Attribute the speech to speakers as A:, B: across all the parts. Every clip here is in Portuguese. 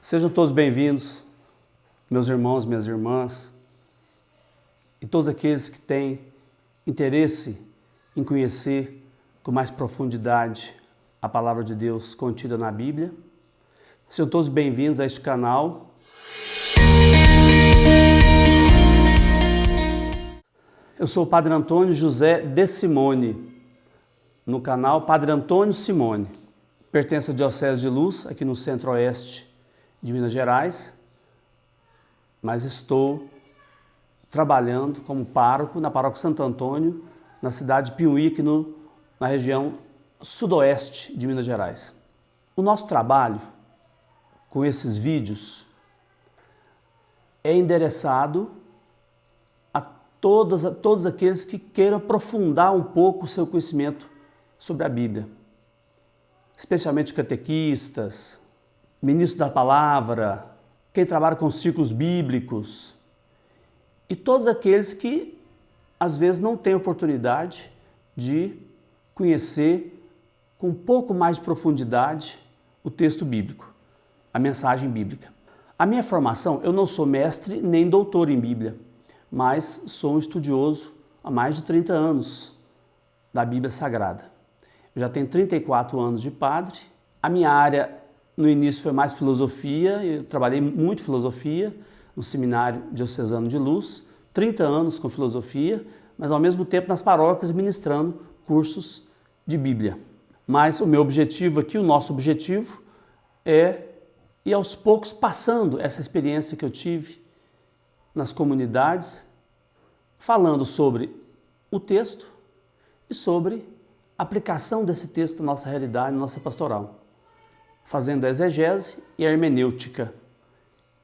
A: Sejam todos bem-vindos, meus irmãos, minhas irmãs, e todos aqueles que têm interesse em conhecer com mais profundidade a palavra de Deus contida na Bíblia. Sejam todos bem-vindos a este canal. Eu sou o Padre Antônio José de Simone, no canal Padre Antônio Simone. Pertenço à Diocese de Luz, aqui no centro-oeste de Minas Gerais, mas estou trabalhando como pároco na Paróquia Santo Antônio, na cidade de Piuí, aqui na região sudoeste de Minas Gerais. O nosso trabalho com esses vídeos é endereçado a todos aqueles que queiram aprofundar um pouco o seu conhecimento sobre a Bíblia, especialmente catequistas, ministros da palavra, quem trabalha com círculos bíblicos e todos aqueles que às vezes não têm oportunidade de conhecer com um pouco mais de profundidade o texto bíblico, a mensagem bíblica. A minha formação, eu não sou mestre nem doutor em Bíblia, mas sou um estudioso há mais de 30 anos da Bíblia Sagrada. Eu já tenho 34 anos de padre. A minha área no início foi mais filosofia, eu trabalhei muito filosofia no Seminário Diocesano de Luz, 30 anos com filosofia, mas ao mesmo tempo nas paróquias ministrando cursos de Bíblia. Mas o meu objetivo aqui, o nosso objetivo é ir aos poucos passando essa experiência que eu tive nas comunidades, falando sobre o texto e sobre a aplicação desse texto na nossa realidade, na nossa pastoral, fazendo a exegese e a hermenêutica,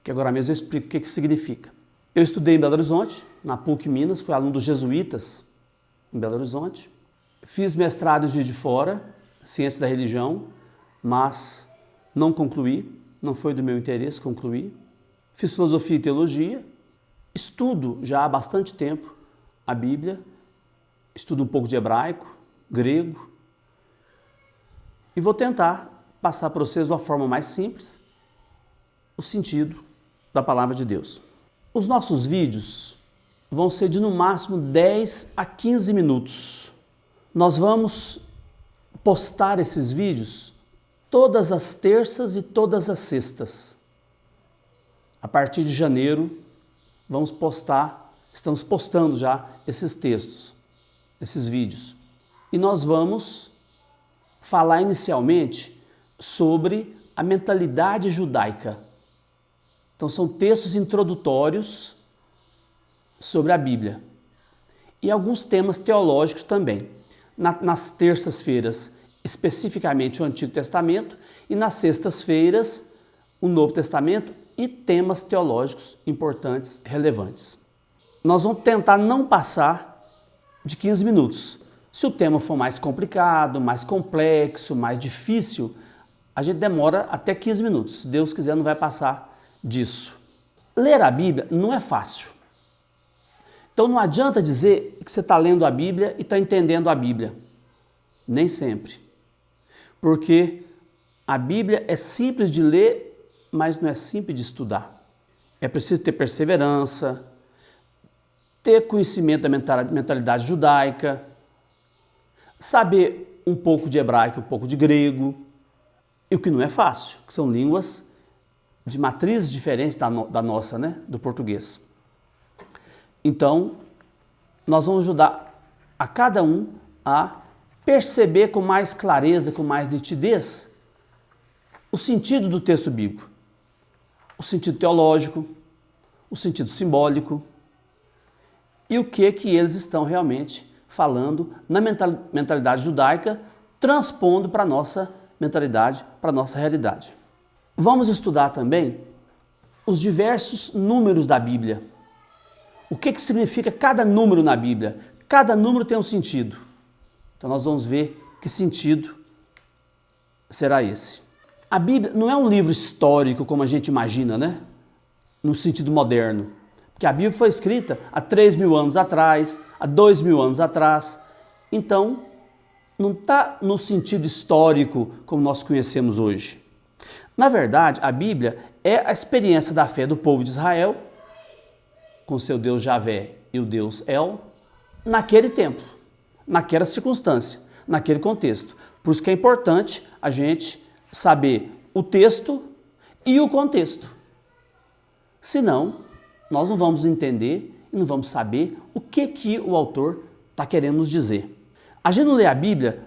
A: que agora mesmo eu explico o que significa. Eu estudei em Belo Horizonte, na PUC Minas, fui aluno dos jesuítas em Belo Horizonte. Fiz mestrado em Juiz de Fora, Ciência da Religião, mas não concluí, não foi do meu interesse concluir. Fiz filosofia e teologia, estudo já há bastante tempo a Bíblia, estudo um pouco de hebraico, grego, e vou tentar passar para vocês de uma forma mais simples o sentido da palavra de Deus. Os nossos vídeos vão ser de no máximo 10 a 15 minutos. Nós vamos postar esses vídeos todas as terças e todas as sextas. A partir de janeiro estamos postando já esses textos, esses vídeos. E nós vamos falar inicialmente sobre a mentalidade judaica. Então são textos introdutórios sobre a Bíblia e alguns temas teológicos também. Nas terças-feiras, especificamente o Antigo Testamento, e nas sextas-feiras, o Novo Testamento e temas teológicos importantes, relevantes. Nós vamos tentar não passar de 15 minutos. Se o tema for mais complicado, mais complexo, mais difícil, a gente demora até 15 minutos. Se Deus quiser, não vai passar disso. Ler a Bíblia não é fácil. Então não adianta dizer que você está lendo a Bíblia e está entendendo a Bíblia. Nem sempre. Porque a Bíblia é simples de ler, mas não é simples de estudar. É preciso ter perseverança, ter conhecimento da mentalidade judaica, saber um pouco de hebraico, um pouco de grego, e o que não é fácil, que são línguas de matrizes diferentes da nossa, né? Do português. Então, nós vamos ajudar a cada um a perceber com mais clareza, com mais nitidez, o sentido do texto bíblico, o sentido teológico, o sentido simbólico e o que eles estão realmente falando na mentalidade judaica, transpondo para a nossa mentalidade, para a nossa realidade. Vamos estudar também os diversos números da Bíblia. O que significa cada número na Bíblia? Cada número tem um sentido. Então nós vamos ver que sentido será esse. A Bíblia não é um livro histórico como a gente imagina, né? No sentido moderno. Porque a Bíblia foi escrita há 3.000 anos atrás, há 2.000 anos atrás. Então, não está no sentido histórico como nós conhecemos hoje. Na verdade, a Bíblia é a experiência da fé do povo de Israel, com seu Deus Javé e o Deus El, naquele tempo, naquela circunstância, naquele contexto. Por isso que é importante a gente saber o texto e o contexto. Senão, nós não vamos entender e não vamos saber o que o autor está querendo nos dizer. A gente não lê a Bíblia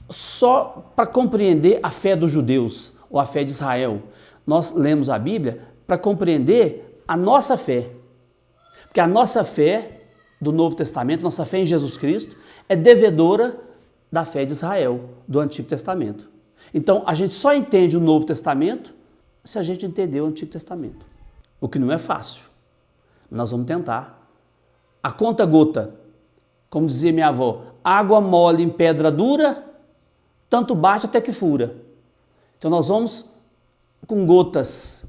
A: só para compreender a fé dos judeus ou a fé de Israel. Nós lemos a Bíblia para compreender a nossa fé. Porque a nossa fé do Novo Testamento, nossa fé em Jesus Cristo, é devedora da fé de Israel, do Antigo Testamento. Então, a gente só entende o Novo Testamento se a gente entender o Antigo Testamento. O que não é fácil. Nós vamos tentar. A conta gota, como dizia minha avó, água mole em pedra dura, tanto bate até que fura. Então nós vamos com gotas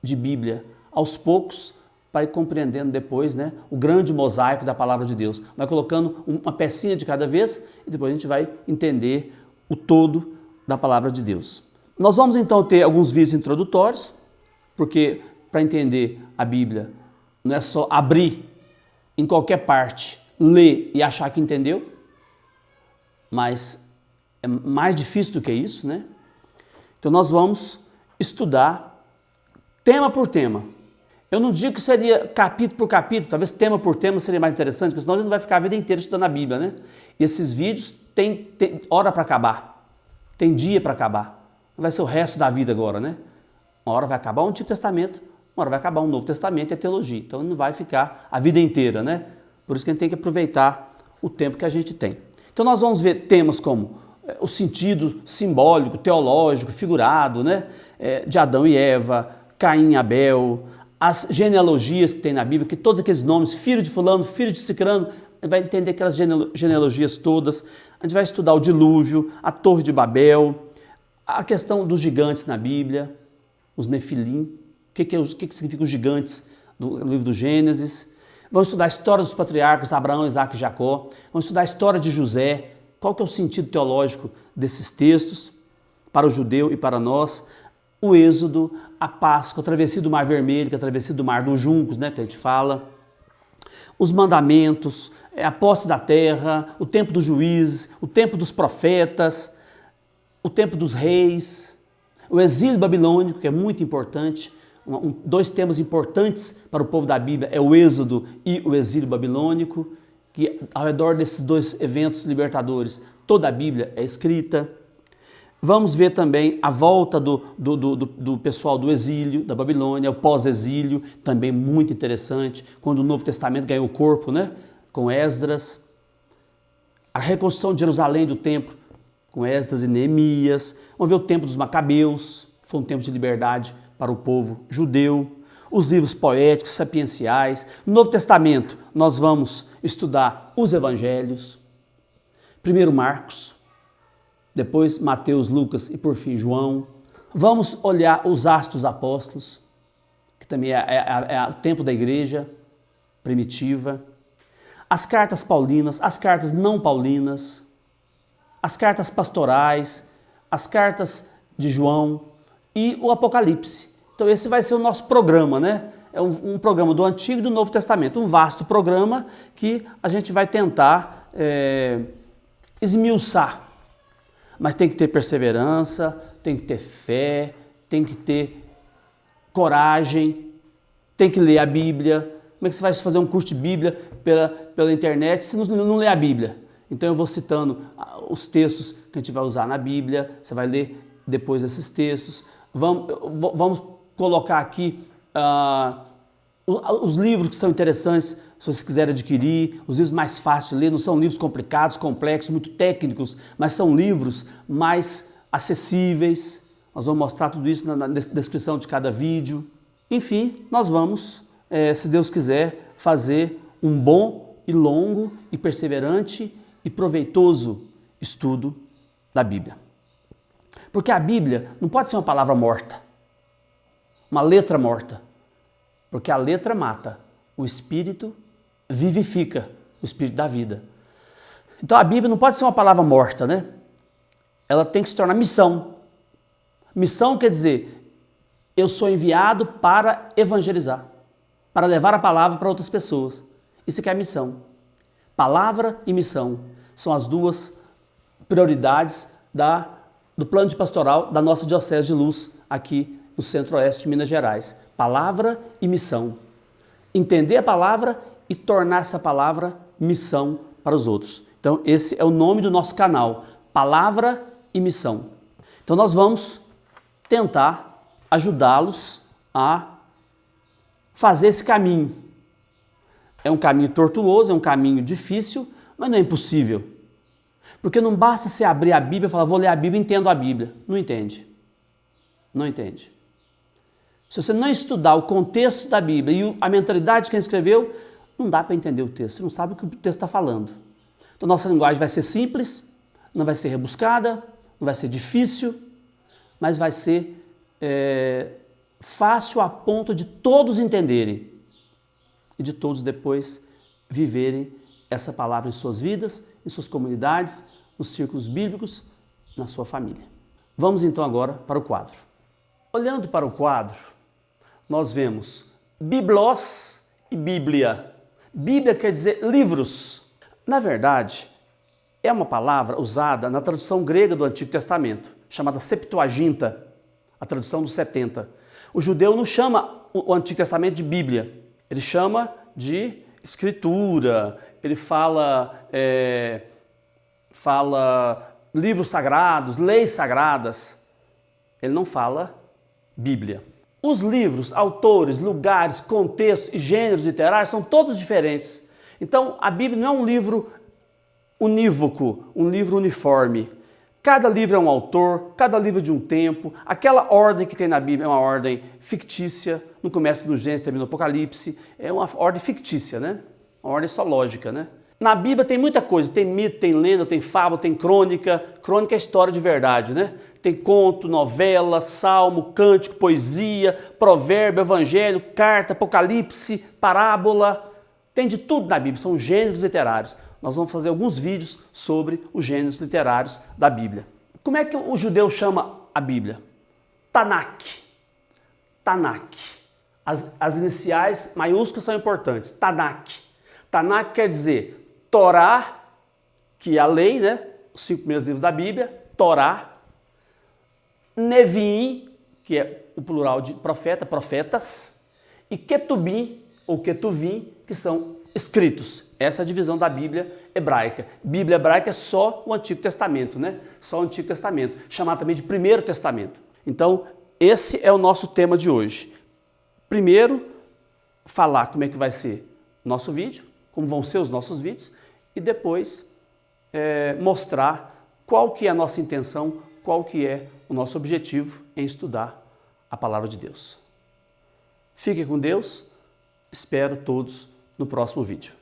A: de Bíblia, aos poucos, para ir compreendendo depois, né, o grande mosaico da palavra de Deus. Vai colocando uma pecinha de cada vez e depois a gente vai entender o todo da palavra de Deus. Nós vamos então ter alguns vídeos introdutórios, porque para entender a Bíblia não é só abrir em qualquer parte, ler e achar que entendeu, mas é mais difícil do que isso, né? Então nós vamos estudar tema por tema. Eu não digo que seria capítulo por capítulo, talvez tema por tema seria mais interessante, porque senão a gente não vai ficar a vida inteira estudando a Bíblia, né? E esses vídeos tem hora para acabar, tem dia para acabar. Não vai ser o resto da vida agora, né? Uma hora vai acabar o Antigo Testamento, uma hora vai acabar o Novo Testamento e a teologia. Então não vai ficar a vida inteira, né? Por isso que a gente tem que aproveitar o tempo que a gente tem. Então nós vamos ver temas como o sentido simbólico, teológico, figurado, né? De Adão e Eva, Caim e Abel, as genealogias que tem na Bíblia, que todos aqueles nomes, filho de fulano, filho de cicrano, vai entender aquelas genealogias todas. A gente vai estudar o dilúvio, a Torre de Babel, a questão dos gigantes na Bíblia, os Nefilim, o que significa os gigantes do livro do Gênesis. Vamos estudar a história dos patriarcas, Abraão, Isaac e Jacó. Vamos estudar a história de José, qual que é o sentido teológico desses textos para o judeu e para nós. O Êxodo, a Páscoa, a travessia do Mar Vermelho, que é a travessia do Mar dos Juncos, né, que a gente fala. Os mandamentos, a posse da terra, o tempo dos juízes, o tempo dos profetas, o tempo dos reis, o exílio babilônico, que é muito importante. Dois temas importantes para o povo da Bíblia é o Êxodo e o exílio babilônico, que ao redor desses dois eventos libertadores, toda a Bíblia é escrita. Vamos ver também a volta do pessoal do exílio, da Babilônia, o pós-exílio, também muito interessante, quando o Novo Testamento ganhou corpo, né? Com Esdras. A reconstrução de Jerusalém do templo, com Esdras e Neemias. Vamos ver o tempo dos Macabeus, que foi um tempo de liberdade para o povo judeu. Os livros poéticos, sapienciais. No Novo Testamento, nós vamos estudar os evangelhos. Primeiro Marcos, depois Mateus, Lucas e por fim João. Vamos olhar os Atos dos Apóstolos, que também é o tempo da igreja primitiva. As cartas paulinas, as cartas não paulinas, as cartas pastorais, as cartas de João e o Apocalipse. Então esse vai ser o nosso programa, né? É um programa do Antigo e do Novo Testamento, um vasto programa que a gente vai tentar esmiuçar. Mas tem que ter perseverança, tem que ter fé, tem que ter coragem, tem que ler a Bíblia. Como é que você vai fazer um curso de Bíblia pela internet se não ler a Bíblia? Então eu vou citando os textos que a gente vai usar na Bíblia, você vai ler depois esses textos. Vamos colocar aqui os livros que são interessantes, se vocês quiserem adquirir, os livros mais fáceis de ler, não são livros complicados, complexos, muito técnicos, mas são livros mais acessíveis. Nós vamos mostrar tudo isso na descrição de cada vídeo. Enfim, nós vamos, se Deus quiser, fazer um bom e longo e perseverante e proveitoso estudo da Bíblia. Porque a Bíblia não pode ser uma palavra morta, uma letra morta, porque a letra mata, o Espírito vivifica, o Espírito da vida. Então a Bíblia não pode ser uma palavra morta, né? Ela tem que se tornar missão. Missão quer dizer, eu sou enviado para evangelizar, para levar a palavra para outras pessoas. Isso que é a missão. Palavra e missão são as duas prioridades do plano de pastoral da nossa Diocese de Luz, aqui no Centro-Oeste de Minas Gerais. Palavra e missão. Entender a palavra e tornar essa palavra missão para os outros. Então, esse é o nome do nosso canal, Palavra e Missão. Então, nós vamos tentar ajudá-los a fazer esse caminho. É um caminho tortuoso, é um caminho difícil, mas não é impossível. Porque não basta você abrir a Bíblia e falar, vou ler a Bíblia e entendo a Bíblia. Não entende. Não entende. Se você não estudar o contexto da Bíblia e a mentalidade de quem escreveu, não dá para entender o texto. Você não sabe o que o texto está falando. Então, nossa linguagem vai ser simples, não vai ser rebuscada, não vai ser difícil, mas vai ser fácil a ponto de todos entenderem e de todos depois viverem essa palavra em suas vidas, em suas comunidades, nos círculos bíblicos, na sua família. Vamos então agora para o quadro. Olhando para o quadro, nós vemos biblos e Bíblia. Bíblia quer dizer livros. Na verdade, é uma palavra usada na tradução grega do Antigo Testamento, chamada Septuaginta, a tradução dos 70. O judeu não chama o Antigo Testamento de Bíblia, ele chama de Escritura, ele fala livros sagrados, leis sagradas, ele não fala Bíblia. Os livros, autores, lugares, contextos e gêneros literários são todos diferentes. Então, a Bíblia não é um livro unívoco, um livro uniforme. Cada livro é um autor, cada livro é de um tempo. Aquela ordem que tem na Bíblia é uma ordem fictícia. No começo do Gênesis, termina no Apocalipse. É uma ordem fictícia, né? Uma ordem só lógica, né? Na Bíblia tem muita coisa. Tem mito, tem lenda, tem fábula, tem crônica. Crônica é história de verdade, né? Tem conto, novela, salmo, cântico, poesia, provérbio, evangelho, carta, apocalipse, parábola. Tem de tudo na Bíblia, são gêneros literários. Nós vamos fazer alguns vídeos sobre os gêneros literários da Bíblia. Como é que o judeu chama a Bíblia? Tanakh. Tanakh. As iniciais maiúsculas são importantes. Tanakh. Tanakh quer dizer Torá, que é a lei, né? Os 5 primeiros livros da Bíblia. Torá. Neviim, que é o plural de profeta, profetas. E Ketubim, ou Ketuvim, que são escritos. Essa é a divisão da Bíblia hebraica. Bíblia hebraica é só o Antigo Testamento, né? Só o Antigo Testamento, chamado também de Primeiro Testamento. Então, esse é o nosso tema de hoje. Primeiro, falar como é que vai ser o nosso vídeo, como vão ser os nossos vídeos, e depois mostrar qual que é a nossa intenção, qual que é o nosso objetivo em estudar a Palavra de Deus. Fiquem com Deus, espero todos no próximo vídeo.